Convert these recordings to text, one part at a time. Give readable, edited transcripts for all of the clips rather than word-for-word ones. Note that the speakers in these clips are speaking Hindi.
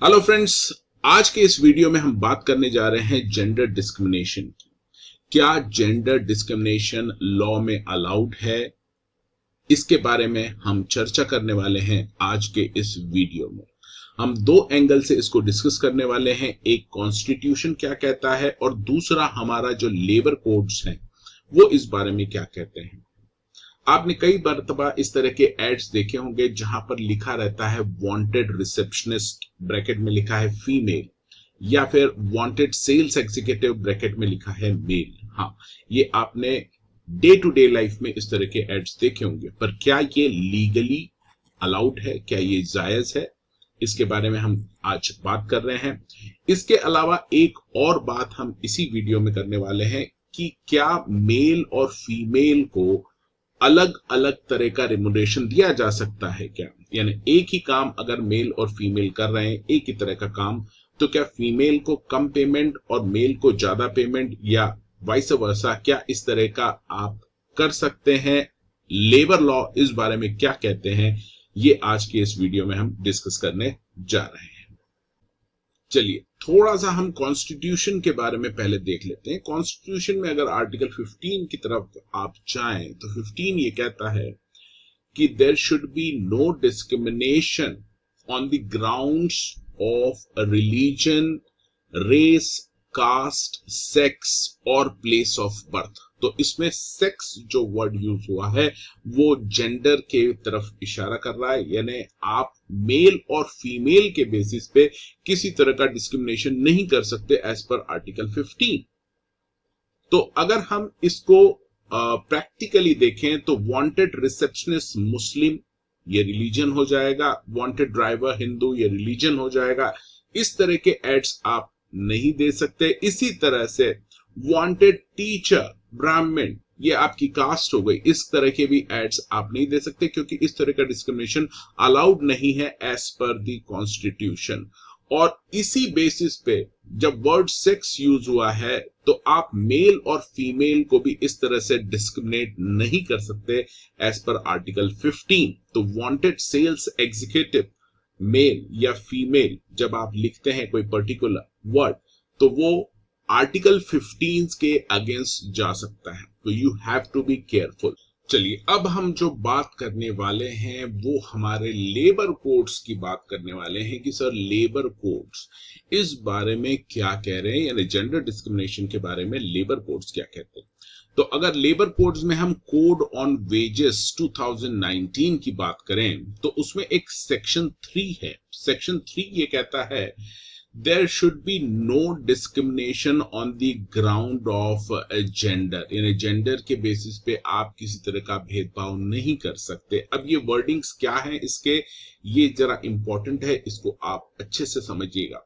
हेलो फ्रेंड्स, आज के इस वीडियो में हम बात करने जा रहे हैं जेंडर डिस्क्रिमिनेशन की। क्या जेंडर डिस्क्रिमिनेशन लॉ में अलाउड है? इसके बारे में हम चर्चा करने वाले हैं आज के इस वीडियो में। हम दो एंगल से इसको डिस्कस करने वाले हैं। एक, कॉन्स्टिट्यूशन क्या कहता है, और दूसरा हमारा जो लेबर कोड्स हैं वो इस बारे में क्या कहते हैं। आपने कई मरतबा इस तरह के एड्स देखे होंगे जहां पर लिखा रहता है वांटेड रिसेप्शनिस्ट, ब्रैकेट में लिखा है फीमेल, या फिर वांटेड सेल्स एग्जीक्यूटिव, ब्रैकेट में लिखा है मेल। हाँ, ये आपने डे टू डे लाइफ में इस तरह के एड्स देखे होंगे, पर क्या ये लीगली अलाउड है? क्या ये जायज है? इसके बारे में हम आज बात कर रहे हैं। इसके अलावा एक और बात हम इसी वीडियो में करने वाले हैं कि क्या मेल और फीमेल को अलग अलग तरह का रिम्यूनरेशन दिया जा सकता है क्या? यानी एक ही काम अगर मेल और फीमेल कर रहे हैं, एक ही तरह का काम, तो क्या फीमेल को कम पेमेंट और मेल को ज्यादा पेमेंट, या वाइस वर्सा, क्या इस तरह का आप कर सकते हैं? लेबर लॉ इस बारे में क्या कहते हैं, ये आज के इस वीडियो में हम डिस्कस करने जा रहे हैं। चलिए थोड़ा सा हम कॉन्स्टिट्यूशन के बारे में पहले देख लेते हैं। कॉन्स्टिट्यूशन में अगर आर्टिकल 15 की तरफ आप जाएं तो 15 ये कहता है कि there should be no discrimination on the grounds of religion, race, caste, sex और प्लेस ऑफ बर्थ। तो इसमें सेक्स जो वर्ड यूज हुआ है वो जेंडर के तरफ इशारा कर रहा है, यानी आप मेल और फीमेल के बेसिस पे किसी तरह का डिस्क्रिमिनेशन नहीं कर सकते एज पर आर्टिकल 15। तो अगर हम इसको प्रैक्टिकली देखें तो वांटेड रिसेप्शनिस्ट मुस्लिम, ये रिलीजन हो जाएगा। वांटेड ड्राइवर हिंदू, ये रिलीजन हो जाएगा। इस तरह के एड्स आप नहीं दे सकते। इसी तरह से वांटेड टीचर ब्राह्मण, ये आपकी कास्ट हो गई, इस तरह के भी एड्स आप नहीं दे सकते, क्योंकि इस तरह का डिस्क्रिमिनेशन अलाउड नहीं है एज पर द कॉन्स्टिट्यूशन। और इसी बेसिस पे जब वर्ड सेक्स यूज हुआ है तो आप मेल और फीमेल को भी इस तरह से डिस्क्रिमिनेट नहीं कर सकते एज पर आर्टिकल 15। तो वांटेड सेल्स एग्जीक्यूटिव मेल या फीमेल जब आप लिखते हैं कोई पर्टिकुलर वर्ड, तो वो आर्टिकल 15 के अगेंस्ट जा सकता है। तो you have to be careful. चलिए अब हम जो बात करने वाले हैं वो हमारे लेबर कोड्स की बात करने वाले हैं कि सर लेबर कोड्स इस बारे में क्या कह रहे हैं, यानी जेंडर डिस्क्रिमिनेशन के बारे में लेबर कोड्स क्या कहते हैं। तो अगर लेबर कोड्स में हम कोड ऑन वेजेस 2019 की बात करें तो उसमें एक सेक्शन 3 है। सेक्शन 3 ये कहता है there should be no discrimination on the ground of gender, यानी जेंडर के बेसिस पे आप किसी तरह का भेदभाव नहीं कर सकते। अब ये वर्डिंग्स क्या है इसके, ये जरा इंपॉर्टेंट है, इसको आप अच्छे से समझिएगा।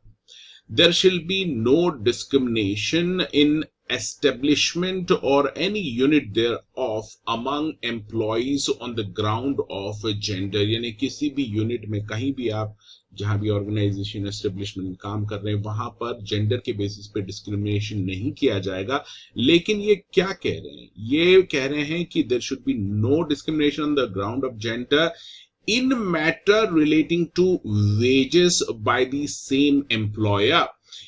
There shall be no discrimination in establishment or any unit thereof among employees on the ground of gender, यानी किसी भी यूनिट में कहीं भी आप जहां भी ऑर्गेनाइजेशन एस्टेब्लिशमेंट में काम कर रहे हैं वहां पर जेंडर के बेसिस पे डिस्क्रिमिनेशन नहीं किया जाएगा। लेकिन ये क्या कह रहे हैं? ये कह रहे हैं कि there should be no discrimination on the ground of gender in matter relating to wages by the same employer,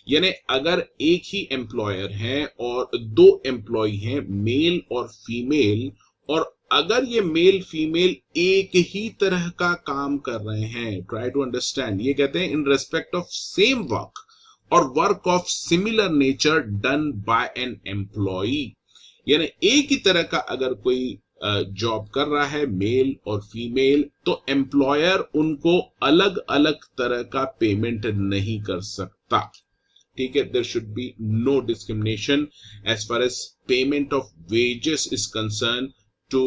यानी अगर एक ही एम्प्लॉयर है और दो एम्प्लॉय हैं मेल और फीमेल, और अगर ये मेल फीमेल एक ही तरह का काम कर रहे हैं, ट्राई टू अंडरस्टैंड, ये कहते हैं in respect of same work और work of similar nature done by an employee, यानी एक ही तरह का अगर कोई जॉब कर रहा है मेल और फीमेल, तो एम्प्लॉयर उनको अलग अलग तरह का पेमेंट नहीं कर सकता। ठीक है, there should be no discrimination as far as payment of wages is concern to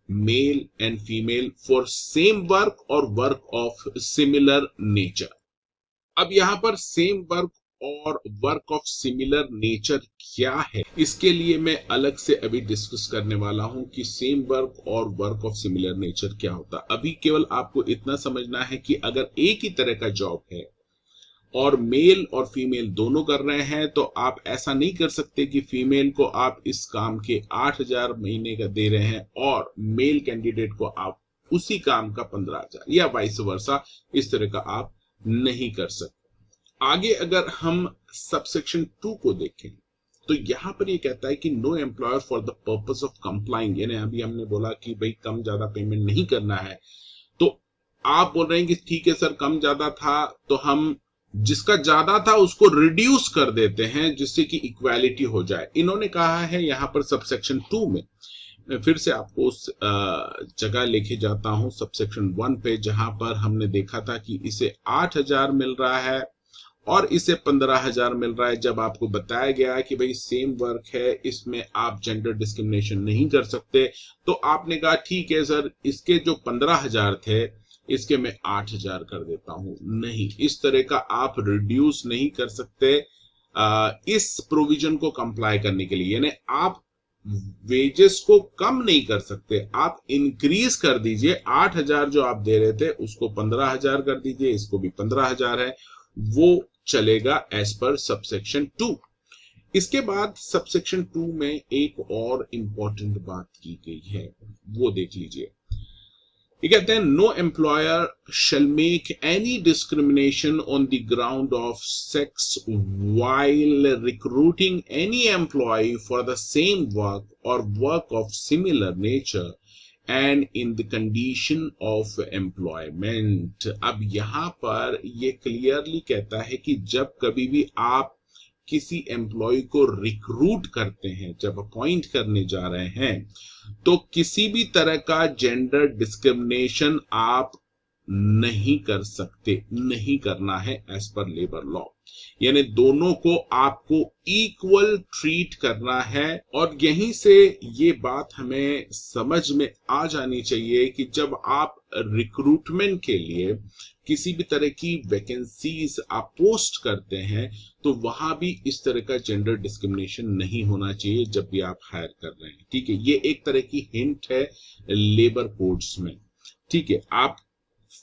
male and female for same work और वर्क ऑफ सिमिलर नेचर। अब यहां पर सेम वर्क और वर्क ऑफ सिमिलर नेचर क्या है, इसके लिए मैं अलग से अभी डिस्कस करने वाला हूं कि सेम वर्क और वर्क ऑफ सिमिलर नेचर क्या होता है। अभी केवल आपको इतना समझना है कि अगर एक ही तरह का जॉब है और मेल और फीमेल दोनों कर रहे हैं, तो आप ऐसा नहीं कर सकते कि फीमेल को आप इस काम के 8,000 महीने का दे रहे हैं और मेल कैंडिडेट को आप उसी काम का 15,000, या वाइस वर्सा, इस तरह का आप नहीं कर सकते। आगे अगर हम सबसेक्शन 2 को देखें तो यहां पर ये कहता है कि no employer for the purpose of complying, यानी अभी हमने बोला कि भाई कम ज्यादा पेमेंट नहीं करना है, तो आप बोल रहे हैं कि ठीक है सर कम ज्यादा था तो हम जिसका ज्यादा था उसको रिड्यूस कर देते हैं जिससे कि इक्वालिटी हो जाए। इन्होंने कहा है यहां पर सबसेक्शन 2 में, मैं फिर से आपको उस जगह लेके जाता हूं सबसेक्शन 1 पे, जहां पर हमने देखा था कि इसे 8,000 मिल रहा है और इसे 15,000 मिल रहा है। जब आपको बताया गया है कि भाई सेम वर्क है, इसमें आप जेंडर डिस्क्रिमिनेशन नहीं कर सकते, तो आपने कहा ठीक है सर इसके जो 15,000 थे इसके मैं 8,000 कर देता हूं। नहीं, इस तरह का आप रिड्यूस नहीं कर सकते इस प्रोविजन को कंप्लाई करने के लिए, यानी आप वेजेस को कम नहीं कर सकते, आप इंक्रीज कर दीजिए। 8,000 जो आप दे रहे थे उसको 15,000 कर दीजिए, इसको भी 15,000 है, वो चलेगा एज पर सबसेक्शन 2। इसके बाद सबसेक्शन 2 में एक और इंपॉर्टेंट बात की गई है, वो देख लीजिए। ये कहते हैं no employer shall make any discrimination on the ground of sex while recruiting any employ for the same work और work of similar nature and in the condition of employment. अब यहां पर ये क्लियरली कहता है कि जब कभी भी आप किसी एम्प्लॉय को रिक्रूट करते हैं, जब अपॉइंट करने जा रहे हैं, तो किसी भी तरह का जेंडर डिस्क्रिमिनेशन आप नहीं कर सकते, नहीं करना है एज पर लेबर लॉ। यानी दोनों को आपको इक्वल ट्रीट करना है। और यहीं से ये बात हमें समझ में आ जानी चाहिए कि जब आप रिक्रूटमेंट के लिए किसी भी तरह की वैकेंसीज आप पोस्ट करते हैं तो वहां भी इस तरह का जेंडर डिस्क्रिमिनेशन नहीं होना चाहिए जब भी आप हायर कर रहे हैं। ठीक है, ये एक तरह की हिंट है लेबर कोड्स में। ठीक है, आप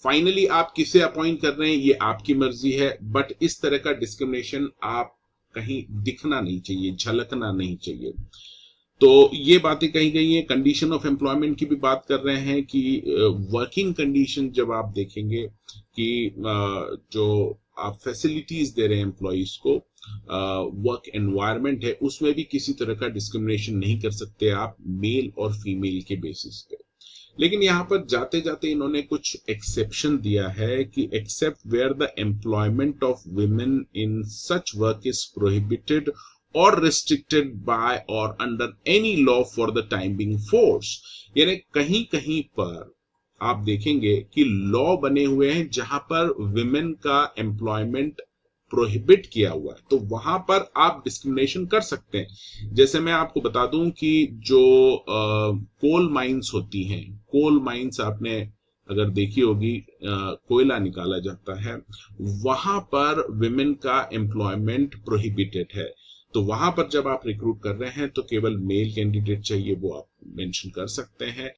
फाइनली आप किसे अपॉइंट कर रहे हैं ये आपकी मर्जी है, बट इस तरह का डिस्क्रिमिनेशन आप कहीं दिखना नहीं चाहिए, झलकना नहीं चाहिए। तो ये बातें कही गई हैं। कंडीशन ऑफ एम्प्लॉयमेंट की भी बात कर रहे हैं कि वर्किंग कंडीशन जब आप देखेंगे कि जो आप फैसिलिटीज दे रहे हैं एम्प्लॉइज को, वर्क एनवायरनमेंट है, उसमें भी किसी तरह का डिस्क्रिमिनेशन नहीं कर सकते आप मेल और फीमेल के बेसिस पे। लेकिन यहां पर जाते जाते इन्होंने कुछ एक्सेप्शन दिया है कि except where the employment of women in such work is prohibited और रिस्ट्रिक्टेड बाय और under any law for the time being force. यानी कहीं कहीं पर आप देखेंगे कि लॉ बने हुए हैं जहां पर विमेन का एम्प्लॉयमेंट प्रोहिबिट किया हुआ है, तो वहां पर आप डिस्क्रिमिनेशन कर सकते हैं। जैसे मैं आपको बता दूं कि जो कोल माइंस होती हैं, कोल माइंस आपने अगर देखी होगी, कोयला निकाला जाता है, वहां पर विमेन का एम्प्लॉयमेंट प्रोहिबिटेड है। तो वहां पर जब आप रिक्रूट कर रहे हैं तो केवल मेल कैंडिडेट चाहिए, वो आप मेंशन कर सकते हैं।